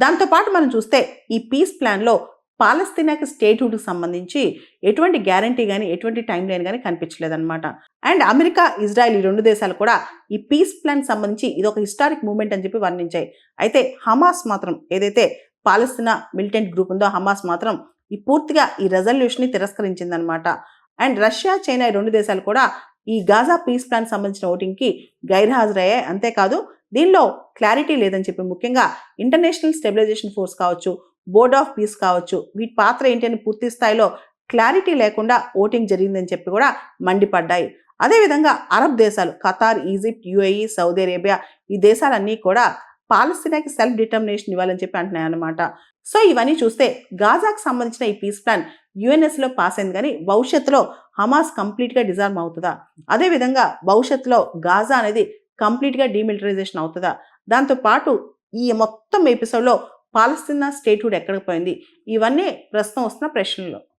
దాంతోపాటు మనం చూస్తే ఈ పీస్ ప్లాన్లో పాలస్తీనాకి స్టేట్హుడ్కి సంబంధించి ఎటువంటి గ్యారంటీ కానీ ఎటువంటి టైం లైన్ కానీ కనిపించలేదన్నమాట. అండ్ అమెరికా, ఇజ్రాయెల్ ఈ రెండు దేశాలు కూడా ఈ పీస్ ప్లాన్ సంబంధించి ఇది ఒక హిస్టారిక్ మూమెంట్ అని చెప్పి వర్ణించాయి. అయితే హమాస్ మాత్రం, ఏదైతే పాలస్తీనా మిలిటెంట్ గ్రూప్ ఉందో హమాస్ మాత్రం పూర్తిగా ఈ రెజల్యూషన్ని తిరస్కరించిందనమాట. అండ్ రష్యా, చైనా ఈ రెండు దేశాలు కూడా ఈ గాజా పీస్ ప్లాన్ సంబంధించిన ఓటింగ్కి గైర్హాజరయ్యాయి. అంతేకాదు దీనిలో క్లారిటీ లేదని చెప్పి, ముఖ్యంగా ఇంటర్నేషనల్ స్టెబిలైజేషన్ ఫోర్స్ కావచ్చు, బోర్డ్ ఆఫ్ పీస్ కావచ్చు, వీటి పాత్ర ఏంటి అని పూర్తి స్థాయిలో క్లారిటీ లేకుండా ఓటింగ్ జరిగిందని చెప్పి కూడా మండిపడ్డాయి. అదేవిధంగా అరబ్ దేశాలు Qatar, Egypt, UAE, Saudi Arabia ఈ దేశాలన్నీ కూడా పాలస్తీనాకి సెల్ఫ్ డిటర్మినేషన్ ఇవ్వాలని చెప్పి అంటున్నాయి అన్నమాట. సో ఇవన్నీ చూస్తే గాజాకు సంబంధించిన ఈ పీస్ ప్లాన్ యుఎన్ఎస్లో పాస్ అయింది, కానీ భవిష్యత్తులో హమాస్ కంప్లీట్గా డిజార్మ్ అవుతుందా, అదేవిధంగా భవిష్యత్తులో గాజా అనేది కంప్లీట్గా డీమిలిటరైజేషన్ అవుతుందా, దాంతోపాటు ఈ మొత్తం ఎపిసోడ్లో పాలస్తీనా స్టేట్హుడ్ ఎక్కడికి పోయింది, ఇవన్నీ ప్రస్తుతం వస్తున్న ప్రశ్నలు.